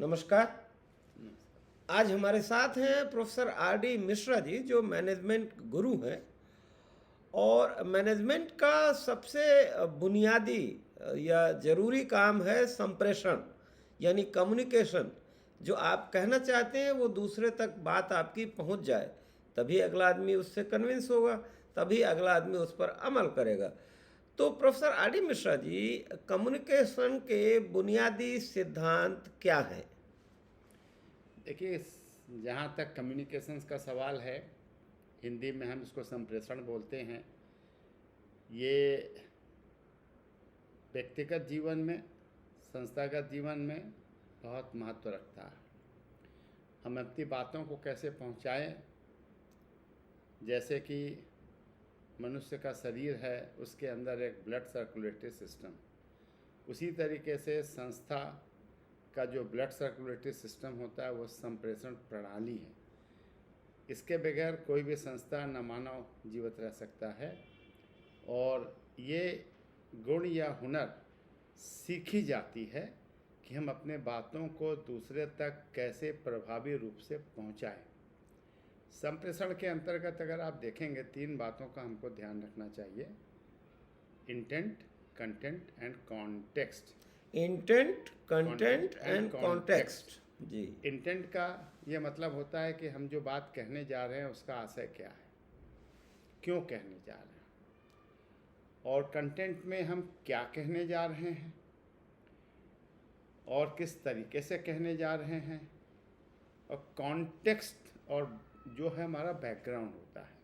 नमस्कार। आज हमारे साथ हैं professor R D Mishra ji, जो मैनेजमेंट गुरु हैं। और मैनेजमेंट का सबसे बुनियादी या ज़रूरी काम है संप्रेषण, यानी कम्युनिकेशन। जो आप कहना चाहते हैं वो दूसरे तक बात आपकी पहुंच जाए, तभी अगला आदमी उससे कन्विंस होगा, तभी अगला आदमी उस पर अमल करेगा। तो professor R D Mishra ji, communication के बुनियादी सिद्धांत क्या हैं? देखिए, जहाँ तक कम्युनिकेशंस का सवाल है, हिंदी में हम इसको संप्रेषण बोलते हैं। ये व्यक्तिगत जीवन में, संस्थागत जीवन में बहुत महत्व रखता है। हम अपनी बातों को कैसे पहुँचाएं, जैसे कि मनुष्य का शरीर है, उसके अंदर एक ब्लड सर्कुलेटरी सिस्टम, उसी तरीके से संस्था का जो ब्लड सर्कुलेटरी सिस्टम होता है वो संप्रेषण प्रणाली है। इसके बगैर कोई भी संस्था न मानव जीवित रह सकता है। और ये गुण या हुनर सीखी जाती है कि हम अपने बातों को दूसरे तक कैसे प्रभावी रूप से पहुंचाएं। संप्रेषण के अंतर्गत अगर आप देखेंगे, 3 बातों का हमको ध्यान रखना चाहिए: intent, content and context. Intent, content and context. जी। इंटेंट का ये मतलब होता है कि हम जो बात कहने जा रहे हैं उसका आशय क्या है, क्यों कहने जा रहे हैं। और कंटेंट में हम क्या कहने जा रहे हैं और किस तरीके से कहने जा रहे हैं। और कॉन्टेक्स्ट और जो है हमारा बैकग्राउंड होता है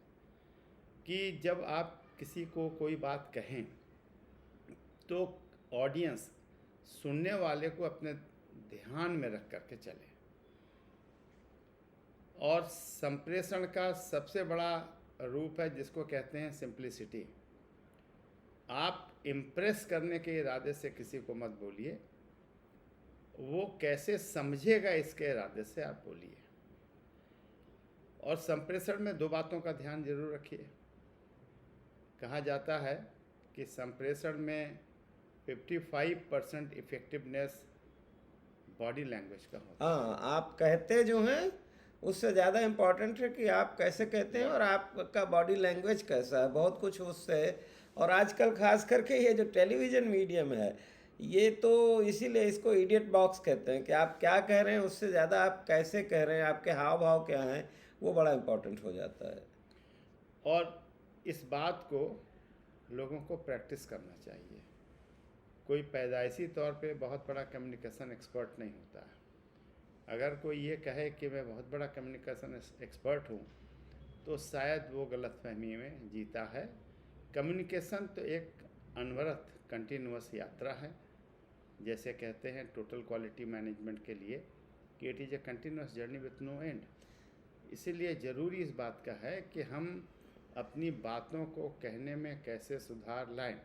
कि जब आप किसी को कोई बात कहें तो ऑडियंस, सुनने वाले को अपने ध्यान में रख करके चले। और संप्रेषण का सबसे बड़ा रूप है जिसको कहते हैं सिंप्लिसिटी। आप इम्प्रेस करने के इरादे से किसी को मत बोलिए, वो कैसे समझेगा इसके इरादे से आप बोलिए। और संप्रेषण में 2 बातों का ध्यान जरूर रखिए। कहा जाता है कि संप्रेषण में 55% इफेक्टिवनेस बॉडी लैंग्वेज का होता है। हाँ, आप कहते जो हैं उससे ज़्यादा इम्पोर्टेंट है कि आप कैसे कहते हैं और आपका बॉडी लैंग्वेज कैसा है, बहुत कुछ उससे। और आजकल खास करके ये जो टेलीविज़न मीडियम है, ये तो इसीलिए इसको इडियट बॉक्स कहते हैं कि आप क्या कह रहे हैं उससे ज़्यादा आप कैसे कह रहे हैं, आपके हाव भाव क्या हैं, वो बड़ा इम्पोर्टेंट हो जाता है। और इस बात को लोगों को प्रैक्टिस करना चाहिए। कोई पैदाइशी तौर पे बहुत बड़ा कम्युनिकेशन एक्सपर्ट नहीं होता है। अगर कोई ये कहे कि मैं बहुत बड़ा कम्युनिकेशन एक्सपर्ट हूँ तो शायद वो गलतफहमी में जीता है। कम्युनिकेशन तो एक अनवरत कंटिन्यूअस यात्रा है। जैसे कहते हैं टोटल क्वालिटी मैनेजमेंट के लिए कि it is a continuous journey with no end. इसीलिए ज़रूरी इस बात का है कि हम अपनी बातों को कहने में कैसे सुधार लाएं।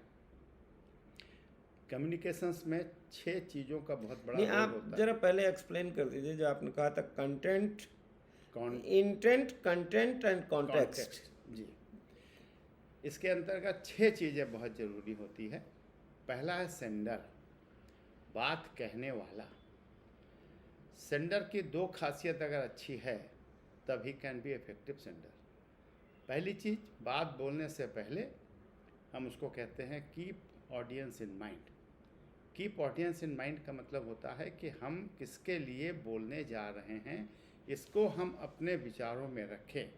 कम्युनिकेशंस में 6 चीज़ों का बहुत बड़ा नहीं, रोल आप होता जरा पहले एक्सप्लेन कर दीजिए जो आपने कहा था, कंटेंट, है। Intent, content and context. Context, जी। इसके अंतर्गत 6 चीज़ें बहुत ज़रूरी होती है। पहला है सेंडर, बात कहने वाला। सेंडर की 2 खासियत अगर अच्छी है तब he can be effective sender. पहली चीज़, बात बोलने से पहले हम उसको कहते हैं keep audience in mind. Keep audience in mind का मतलब होता है कि हम किसके लिए बोलने जा रहे हैं, इसको हम अपने विचारों में रखें।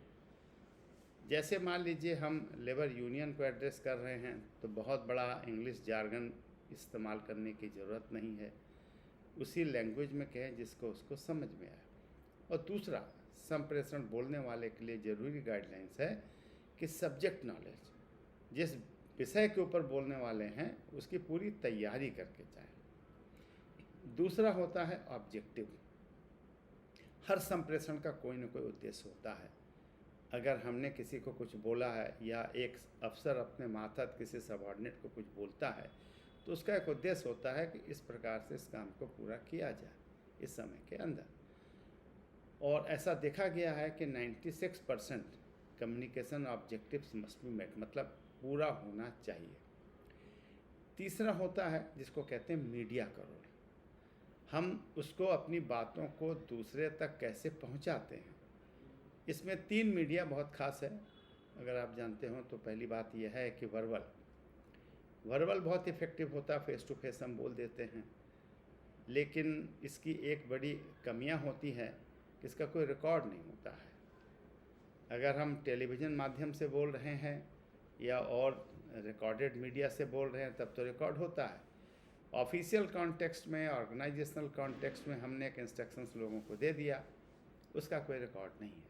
जैसे मान लीजिए हम लेबर यूनियन को एड्रेस कर रहे हैं तो बहुत बड़ा इंग्लिश जार्गन इस्तेमाल करने की ज़रूरत नहीं है। उसी लैंग्वेज में कहें जिसको उसको समझ में आए। और दूसरा, संप्रेषण बोलने वाले के लिए ज़रूरी गाइडलाइंस है कि सब्जेक्ट नॉलेज, जिस विषय के ऊपर बोलने वाले हैं उसकी पूरी तैयारी करके जाएं। दूसरा होता है ऑब्जेक्टिव। हर संप्रेषण का कोई ना कोई उद्देश्य होता है। अगर हमने किसी को कुछ बोला है या एक अफसर अपने मातहत किसी सबऑर्डिनेट को कुछ बोलता है तो उसका एक उद्देश्य होता है कि इस प्रकार से इस काम को पूरा किया जाए इस समय के अंदर। और ऐसा देखा गया है कि 96% communication objectives must be met, मतलब पूरा होना चाहिए। तीसरा होता है जिसको कहते हैं मीडिया का रोल। हम उसको अपनी बातों को दूसरे तक कैसे पहुंचाते हैं। इसमें 3 मीडिया बहुत खास है, अगर आप जानते हो तो। पहली बात यह है कि वर्बल बहुत इफ़ेक्टिव होता है, फेस टू फेस हम बोल देते हैं, लेकिन इसकी एक बड़ी कमियां होती है कि इसका कोई रिकॉर्ड नहीं होता है। अगर हम टेलीविज़न माध्यम से बोल रहे हैं या और रिकॉर्डेड मीडिया से बोल रहे हैं तब तो रिकॉर्ड होता है। ऑफिशियल कॉन्टेक्स्ट में, ऑर्गेनाइजेशनल कॉन्टेक्स्ट में हमने एक इंस्ट्रक्शंस लोगों को दे दिया, उसका कोई रिकॉर्ड नहीं है,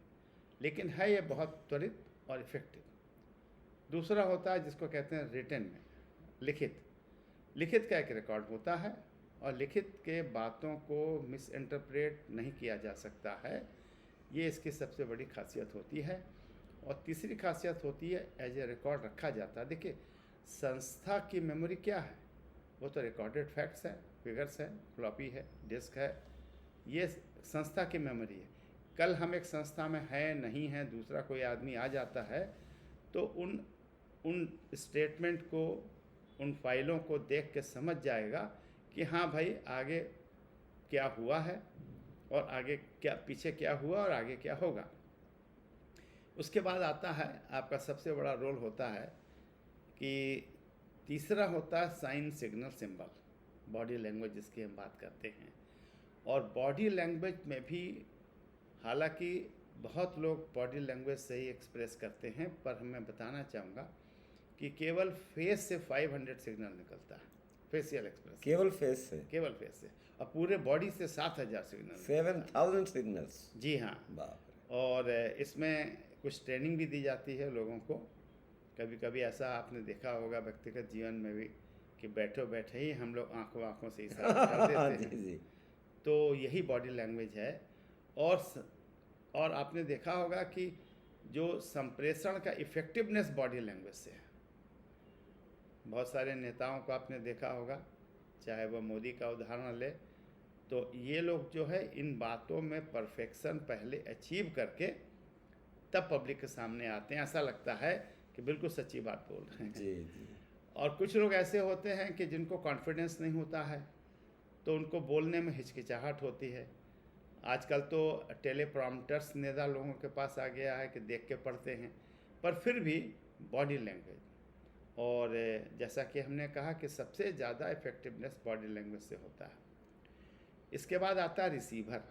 लेकिन है ये बहुत त्वरित और इफ़ेक्टिव। दूसरा होता है जिसको कहते हैं रिटन में, लिखित का एक रिकॉर्ड होता है, और लिखित के बातों को मिस इंटरप्रेट नहीं किया जा सकता है। ये इसकी सबसे बड़ी खासियत होती है। और तीसरी खासियत होती है एज ए रिकॉर्ड रखा जाता है। देखिए, संस्था की मेमोरी क्या है? वो तो रिकॉर्डेड फैक्ट्स हैं, फिगर्स हैं, फ्लॉपी है, डिस्क है, ये संस्था की मेमोरी है। कल हम एक संस्था में है नहीं है, दूसरा कोई आदमी आ जाता है तो उन स्टेटमेंट को, उन फाइलों को देख के समझ जाएगा कि हाँ भाई आगे क्या हुआ है और आगे क्या, पीछे क्या हुआ और आगे क्या होगा। उसके बाद आता है आपका सबसे बड़ा रोल होता है कि तीसरा होता है sign, signal, symbol, body language जिसकी हम बात करते हैं। और बॉडी लैंग्वेज में भी हालांकि बहुत लोग बॉडी लैंग्वेज से ही एक्सप्रेस करते हैं, पर मैं बताना चाहूँगा कि केवल फेस से 500 सिग्नल निकलता है, फेशियल एक्सप्रेशन, केवल फेस से और पूरे बॉडी से 7000 सिग्नल, 7000 सिग्नल्स। जी हाँ। बाप रे। और इसमें कुछ ट्रेनिंग भी दी जाती है लोगों को। कभी कभी ऐसा आपने देखा होगा व्यक्तिगत जीवन में भी कि बैठे ही हम लोग आंखों से इशारा कर देते हैं। जी। तो यही बॉडी लैंग्वेज है। और आपने देखा होगा कि जो संप्रेषण का इफ़ेक्टिवनेस बॉडी लैंग्वेज से है। बहुत सारे नेताओं को आपने देखा होगा, चाहे वह मोदी का उदाहरण ले, तो ये लोग जो है इन बातों में परफेक्शन पहले अचीव करके तब पब्लिक के सामने आते हैं। ऐसा लगता है कि बिल्कुल सच्ची बात बोल रहे हैं। जी। और कुछ लोग ऐसे होते हैं कि जिनको कॉन्फिडेंस नहीं होता है, तो उनको बोलने में हिचकिचाहट होती है। आजकल तो टेलीप्रॉम्प्टर्स नेता लोगों के पास आ गया है कि देख के पढ़ते हैं, पर फिर भी बॉडी लैंग्वेज। और जैसा कि हमने कहा कि सबसे ज़्यादा इफ़ेक्टिवनेस बॉडी लैंग्वेज से होता है। इसके बाद आता है रिसीवर,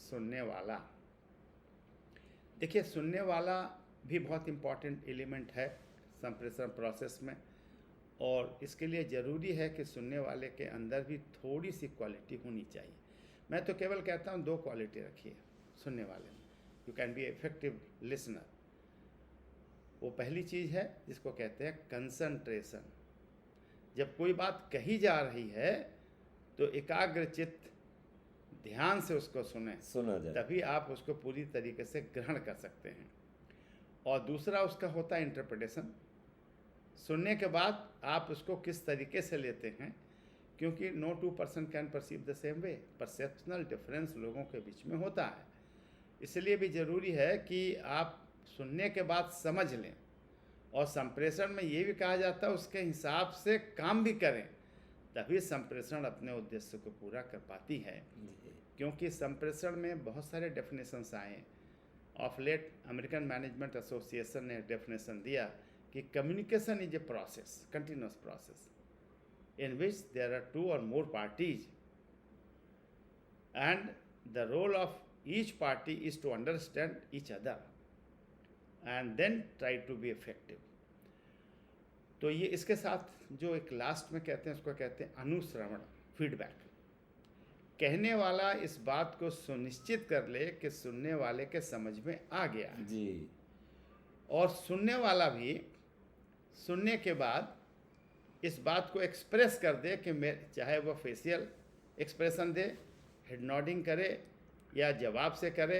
सुनने वाला। देखिए, सुनने वाला भी बहुत इम्पॉर्टेंट एलिमेंट है संप्रेषण प्रोसेस में, और इसके लिए ज़रूरी है कि सुनने वाले के अंदर भी थोड़ी सी क्वालिटी होनी चाहिए। मैं तो केवल कहता हूँ 2 क्वालिटी रखिए सुनने वाले में। You can be effective listener. वो पहली चीज़ है जिसको कहते हैं कंसंट्रेशन। जब कोई बात कही जा रही है तो एकाग्रचित्त ध्यान से उसको सुना जाए, तभी आप उसको पूरी तरीके से ग्रहण कर सकते हैं। और दूसरा उसका होता है इंटरप्रिटेशन। सुनने के बाद आप उसको किस तरीके से लेते हैं, क्योंकि no two person can perceive the same way. Perceptual difference लोगों के बीच में होता है। इसलिए भी ज़रूरी है कि आप सुनने के बाद समझ लें, और संप्रेषण में ये भी कहा जाता है उसके हिसाब से काम भी करें, तभी संप्रेषण अपने उद्देश्य को पूरा कर पाती है। क्योंकि संप्रेषण में बहुत सारे डेफिनेशंस आए हैं। Of late American Management Association ने डेफिनेशन दिया कि communication is a process, continuous process, in which there are 2 or more parties, and the role of each party is to understand each other and then try to be effective. तो ये इसके साथ जो एक last में कहते हैं उसको कहते हैं अनुश्रवण, फीडबैक। कहने वाला इस बात को सुनिश्चित कर ले कि सुनने वाले के समझ में आ गया है जी, और सुनने वाला भी सुनने के बाद इस बात को एक्सप्रेस कर दे कि मैं, चाहे वह फेशियल एक्सप्रेशन दे, हेड नॉडिंग करे या जवाब से करे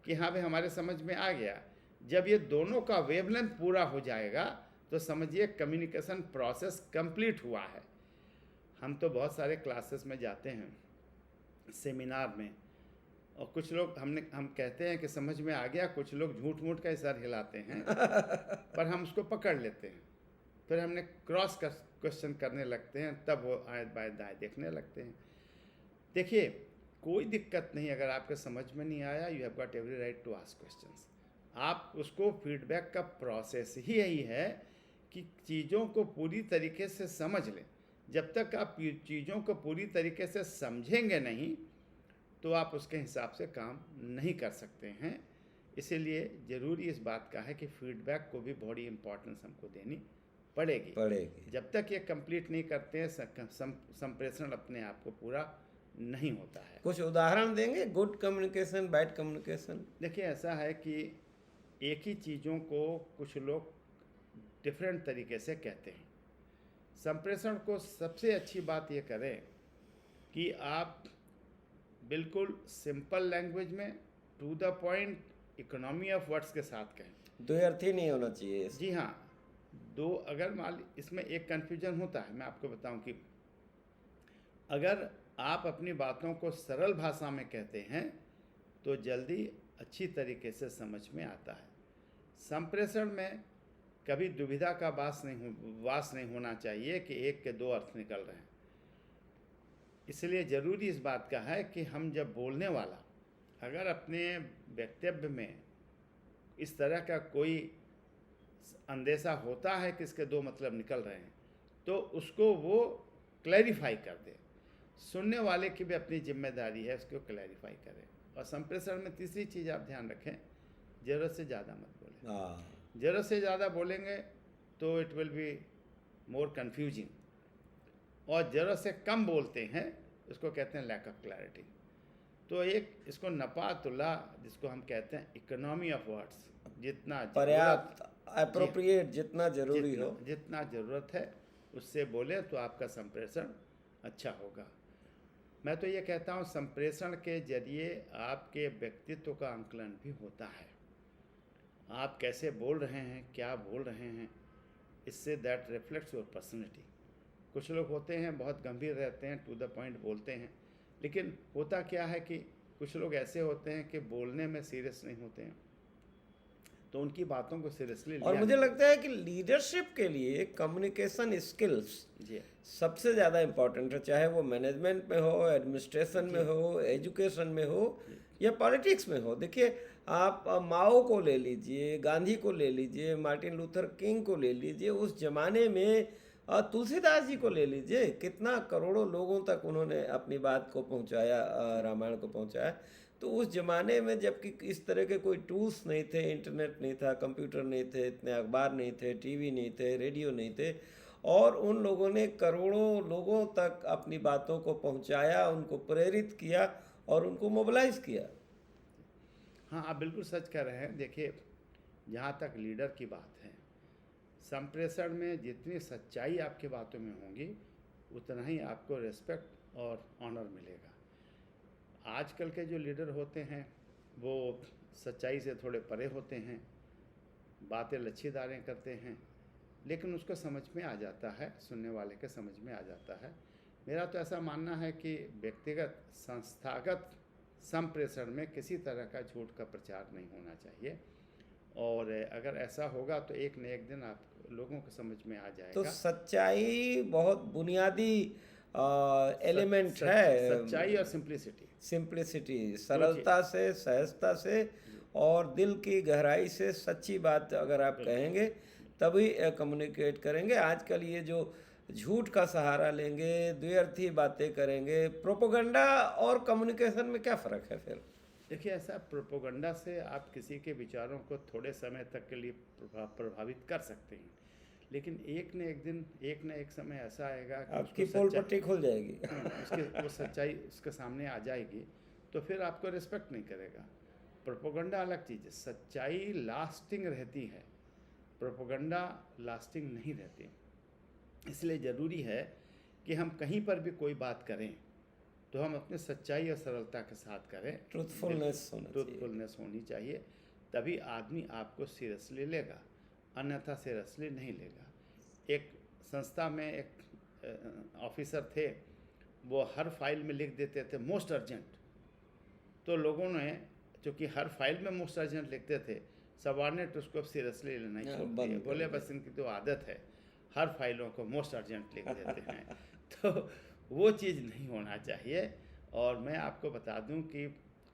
कि हाँ भाई हमारे समझ में आ गया। जब ये दोनों का वेवलेंथ पूरा हो जाएगा तो समझिए कम्युनिकेशन प्रोसेस कंप्लीट हुआ है। हम तो बहुत सारे क्लासेस में जाते हैं, सेमिनार में, और कुछ लोग हम कहते हैं कि समझ में आ गया, कुछ लोग झूठ मूठ का सर हिलाते हैं पर हम उसको पकड़ लेते हैं। फिर हमने क्रॉस क्वेश्चन करने लगते हैं, तब वो आयत बायत दाएँ देखने लगते हैं। देखिए, कोई दिक्कत नहीं, अगर आपके समझ में नहीं आया, you have got every right to ask questions. आप उसको, फीडबैक का प्रोसेस ही यही है कि चीज़ों को पूरी तरीके से समझ लें। जब तक आप चीज़ों को पूरी तरीके से समझेंगे नहीं तो आप उसके हिसाब से काम नहीं कर सकते हैं। इसीलिए ज़रूरी इस बात का है कि फीडबैक को भी बड़ी इम्पोर्टेंस हमको देनी पड़ेगी। जब तक ये कंप्लीट नहीं करते हैं संप्रेषण अपने आप को पूरा नहीं होता है। कुछ उदाहरण देंगे, गुड कम्युनिकेशन, बैड कम्युनिकेशन? देखिए, ऐसा है कि एक ही चीज़ों को कुछ लोग डिफरेंट तरीके से कहते हैं। संप्रेषण को सबसे अच्छी बात ये करें कि आप बिल्कुल सिंपल लैंग्वेज में, to the point, economy of words के साथ कहें। द्व्यर्थी नहीं होना चाहिए। जी हाँ, दो, अगर मान इसमें एक कन्फ्यूजन होता है, मैं आपको बताऊं कि अगर आप अपनी बातों को सरल भाषा में कहते हैं तो जल्दी अच्छी तरीके से समझ में आता है। संप्रेषण में कभी दुविधा का वास नहीं होना चाहिए कि एक के दो अर्थ निकल रहे हैं। इसलिए ज़रूरी इस बात का है कि हम जब बोलने वाला अगर अपने वक्तव्य में इस तरह का कोई अंदेशा होता है कि इसके दो मतलब निकल रहे हैं तो उसको वो क्लैरिफाई कर दे। सुनने वाले की भी अपनी जिम्मेदारी है उसको क्लैरिफाई करें। और संप्रेषण में तीसरी चीज़ आप ध्यान रखें, ज़रूरत से ज़्यादा मत बोलें। ज़रूरत से ज़्यादा बोलेंगे तो it will be more confusing, और ज़रूरत से कम बोलते हैं उसको कहते हैं लैक ऑफ क्लैरिटी। तो एक इसको नपा तुला, जिसको हम कहते हैं इकोनॉमी ऑफ वर्ड्स, जितना पर्याप्त, एप्रोप्रिएट, जितना जरूरी हो, जितना ज़रूरत है उससे बोले तो आपका संप्रेषण अच्छा होगा। मैं तो ये कहता हूँ संप्रेषण के जरिए आपके व्यक्तित्व का आंकलन भी होता है। आप कैसे बोल रहे हैं, क्या बोल रहे हैं, इससे दैट रिफ्लेक्ट्स योर पर्सनैलिटी। कुछ लोग होते हैं बहुत गंभीर रहते हैं, टू द पॉइंट बोलते हैं, लेकिन होता क्या है कि कुछ लोग ऐसे होते हैं कि बोलने में सीरियस नहीं होते हैं, तो उनकी बातों को सीरियसली लिया। और मुझे लगता है कि लीडरशिप के लिए कम्युनिकेशन स्किल्स जी सबसे ज़्यादा इम्पोर्टेंट है, चाहे वो मैनेजमेंट में हो, एडमिनिस्ट्रेशन में हो, एजुकेशन में हो या पॉलिटिक्स में हो। देखिए, आप माओ को ले लीजिए, गांधी को ले लीजिए, मार्टिन लूथर किंग को ले लीजिए, उस जमाने में तुलसीदास जी को ले लीजिए, कितना करोड़ों लोगों तक उन्होंने अपनी बात को पहुंचाया, रामायण को पहुंचाया। तो उस ज़माने में जबकि इस तरह के कोई टूल्स नहीं थे, इंटरनेट नहीं था, कंप्यूटर नहीं थे, इतने अखबार नहीं थे, टीवी नहीं थे, रेडियो नहीं थे, और उन लोगों ने करोड़ों लोगों तक अपनी बातों को पहुंचाया, उनको प्रेरित किया और उनको मोबिलाइज किया। हाँ, आप बिल्कुल सच कह रहे हैं। देखिए, जहाँ तक लीडर की बात है, संप्रेषण में जितनी सच्चाई आपकी बातों में होंगी उतना ही आपको रिस्पेक्ट और ऑनर मिलेगा। आजकल के जो लीडर होते हैं वो सच्चाई से थोड़े परे होते हैं, बातें लच्छीदारें करते हैं, लेकिन उसको समझ में आ जाता है, सुनने वाले के समझ में आ जाता है। मेरा तो ऐसा मानना है कि व्यक्तिगत संस्थागत संप्रेषण में किसी तरह का झूठ का प्रचार नहीं होना चाहिए, और अगर ऐसा होगा तो एक न एक दिन आप लोगों को समझ में आ जाएगा। तो सच्चाई बहुत बुनियादी एलिमेंट है। सच्चाई और सिंप्लिसिटी, सरलता से, सहजता से और दिल की गहराई से सच्ची बात अगर आप कहेंगे तभी कम्युनिकेट करेंगे। आजकल ये जो झूठ का सहारा लेंगे, द्व्यर्थी बातें करेंगे, प्रोपोगंडा और कम्युनिकेशन में क्या फ़र्क है फिर? देखिए, ऐसा प्रोपोगंडा से आप किसी के विचारों को थोड़े समय तक के लिए प्रभावित कर सकते हैं, लेकिन एक न एक दिन, एक न एक समय ऐसा आएगा कि आपकी पोल पट्टी खुल जाएगी। वो सच्चाई उसके सामने आ जाएगी, तो फिर आपको रिस्पेक्ट नहीं करेगा। प्रोपोगंडा अलग चीज़ है, सच्चाई लास्टिंग रहती है, प्रोपोगंडा लास्टिंग नहीं रहती। इसलिए ज़रूरी है कि हम कहीं पर भी कोई बात करें तो हम अपने सच्चाई और सरलता के साथ करें। ट्रूथफुलनेस होनी चाहिए, तभी आदमी आपको सीरियसली लेगा, अन्यथा सीरियसली नहीं लेगा। एक संस्था में एक ऑफिसर थे, वो हर फाइल में लिख देते थे मोस्ट अर्जेंट, तो लोगों ने, चूँकि हर फाइल में मोस्ट अर्जेंट लिखते थे, सबॉर्डिनेट उसको सीरियसली लेना ही छोड़ दिया। बोले बस इनकी तो आदत है, हर फाइलों को मोस्ट अर्जेंट लिख देते हैं। तो वो चीज़ नहीं होना चाहिए, और मैं आपको बता दूं कि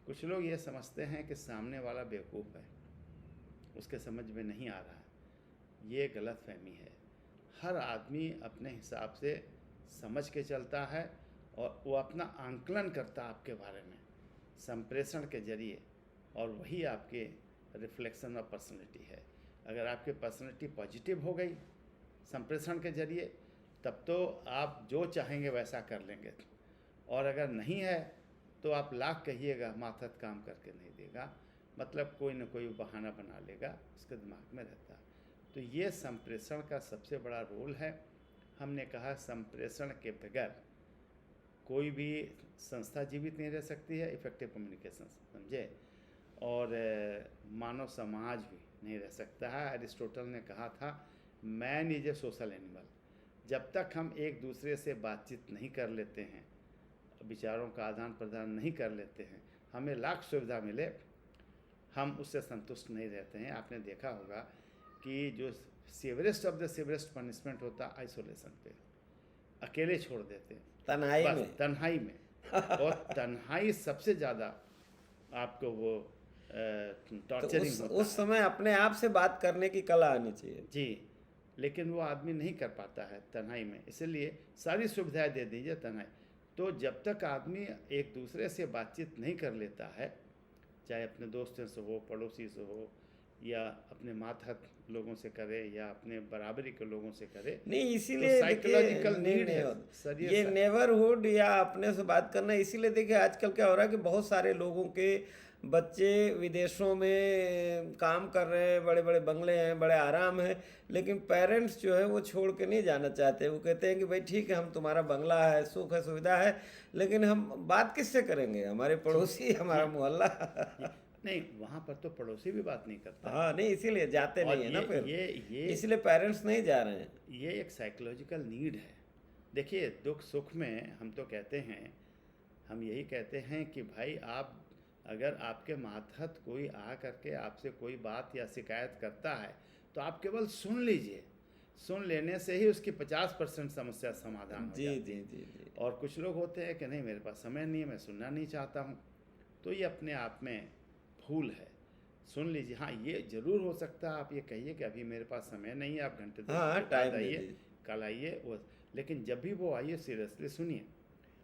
कुछ लोग ये समझते हैं कि सामने वाला बेवकूफ़ है, उसके समझ में नहीं आ रहा है। ये गलतफहमी है। हर आदमी अपने हिसाब से समझ के चलता है और वो अपना आंकलन करता है आपके बारे में संप्रेषण के जरिए, और वही आपके रिफ्लेक्शन ऑफ पर्सनैलिटी है। अगर आपकी पर्सनैलिटी पॉजिटिव हो गई संप्रेषण के जरिए, तब तो आप जो चाहेंगे वैसा कर लेंगे, और अगर नहीं है तो आप लाख कहिएगा, माथत काम करके नहीं देगा, मतलब कोई ना कोई बहाना बना लेगा, उसके दिमाग में रहता है। तो ये संप्रेषण का सबसे बड़ा रोल है। हमने कहा संप्रेषण के बगैर कोई भी संस्था जीवित नहीं रह सकती है, इफेक्टिव कम्युनिकेशन, समझे, और मानव समाज भी नहीं रह सकता है। अरिस्टोटल ने कहा था man is a social animal. जब तक हम एक दूसरे से बातचीत नहीं कर लेते हैं, विचारों का आदान प्रदान नहीं कर लेते हैं, हमें लाख सुविधा मिले, हम उससे संतुष्ट नहीं रहते हैं। आपने देखा होगा कि जो सीवरेस्ट ऑफ द सीवरेस्ट पनिशमेंट होता है आइसोलेशन पे, अकेले छोड़ देते हैं, तन्हाई में और तन्हाई सबसे ज़्यादा आपको वो टॉर्चरिंग होता है। उस समय अपने आप से बात करने की कला आनी चाहिए जी, लेकिन वो आदमी नहीं कर पाता है तन्हाई में, इसलिए सारी सुविधाएं दे दीजिए तन्हाई। तो जब तक आदमी एक दूसरे से बातचीत नहीं कर लेता है, चाहे अपने दोस्तों से हो, पड़ोसी से हो, या अपने मातहत लोगों से करे, या अपने बराबरी के लोगों से करे, नहीं, इसीलिए साइकोलॉजिकल नीड है ये नेबरहुड या अपने से बात करना। इसीलिए देखिए आजकल क्या हो रहा है कि बहुत सारे लोगों के बच्चे विदेशों में काम कर रहे हैं, बड़े बड़े बंगले हैं, बड़े आराम है, लेकिन पेरेंट्स जो है वो छोड़ के नहीं जाना चाहते। वो कहते हैं कि भाई ठीक है, हम तुम्हारा बंगला है, सुख है, सुविधा है, लेकिन हम बात किससे करेंगे, हमारे पड़ोसी, हमारा मोहल्ला। नहीं, वहाँ पर तो पड़ोसी भी बात नहीं करता। हाँ, नहीं, इसीलिए जाते नहीं है ना, फिर ये इसलिए पेरेंट्स नहीं जा रहे हैं। ये एक साइकोलॉजिकल नीड है। देखिए, दुख सुख में हम तो कहते हैं, हम यही कहते हैं कि भाई आप, अगर आपके मातहत कोई आ करके आपसे कोई बात या शिकायत करता है तो आप केवल सुन लीजिए। सुन लेने से ही उसकी 50% समस्या समाधान हो जाती है। जी। और कुछ लोग होते हैं कि नहीं, मेरे पास समय नहीं है, मैं सुनना नहीं चाहता हूँ, तो ये अपने आप में भूल है। सुन लीजिए। हाँ, ये ज़रूर हो सकता है आप ये कहिए कि अभी मेरे पास समय नहीं है, आप घंटे दो टाइम आइए, कल आइए, वो, लेकिन जब भी वो आइए सीरियसली सुनिए,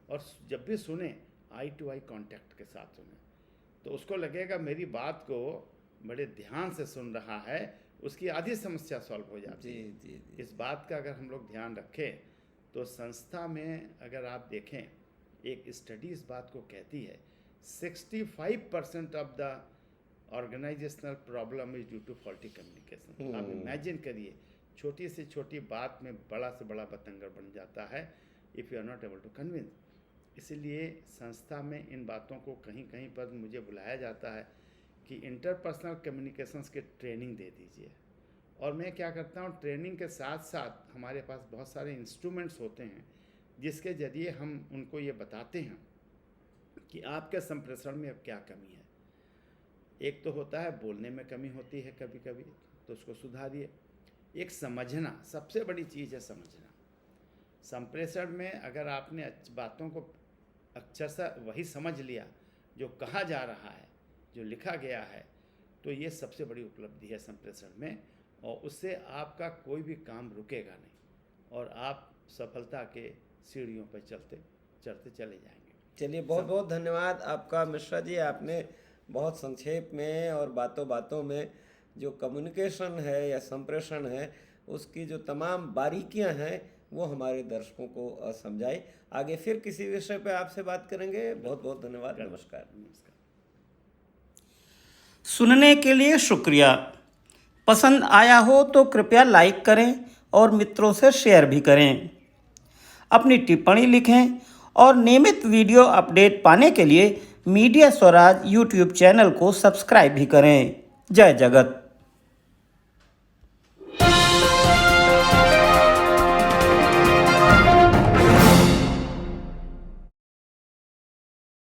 और जब भी सुने आई टू आई कांटेक्ट के साथ सुने, तो उसको लगेगा मेरी बात को बड़े ध्यान से सुन रहा है, उसकी आधी समस्या सॉल्व हो जाती है। जी। इस बात का अगर हम लोग ध्यान रखें तो संस्था में अगर आप देखें, एक स्टडी इस बात को कहती है 65% of the organizational problem is due to faulty communication. आप इमेजिन करिए, छोटी से छोटी बात में बड़ा से बड़ा बतंगड़ बन जाता है if you are not able to convince. इसलिए संस्था में इन बातों को कहीं कहीं पर मुझे बुलाया जाता है कि इंटरपर्सनल कम्युनिकेशंस के ट्रेनिंग दे दीजिए। और मैं क्या करता हूँ, ट्रेनिंग के साथ साथ हमारे पास बहुत सारे इंस्ट्रूमेंट्स होते हैं जिसके ज़रिए हम उनको ये बताते हैं कि आपके संप्रेषण में अब क्या कमी है। एक तो होता है बोलने में कमी होती है कभी कभी, तो उसको सुधारिए। एक समझना, सबसे बड़ी चीज़ है समझना। संप्रेषण में अगर आपने बातों को अक्षर से वही समझ लिया जो कहा जा रहा है, जो लिखा गया है, तो ये सबसे बड़ी उपलब्धि है संप्रेषण में, और उससे आपका कोई भी काम रुकेगा नहीं और आप सफलता के सीढ़ियों पर चलते चले जाएंगे। चलिए, बहुत बहुत धन्यवाद आपका मिश्रा जी। आपने बहुत संक्षेप में और बातों बातों में जो कम्युनिकेशन है या संप्रेषण है उसकी जो तमाम बारीकियां हैं वो हमारे दर्शकों को समझाई। आगे फिर किसी विषय पे आपसे बात करेंगे। बहुत बहुत धन्यवाद। नमस्कार। सुनने के लिए शुक्रिया। पसंद आया हो तो कृपया लाइक करें और मित्रों से शेयर भी करें। अपनी टिप्पणी लिखें और नियमित वीडियो अपडेट पाने के लिए मीडिया स्वराज यूट्यूब चैनल को सब्सक्राइब भी करें। जय जगत।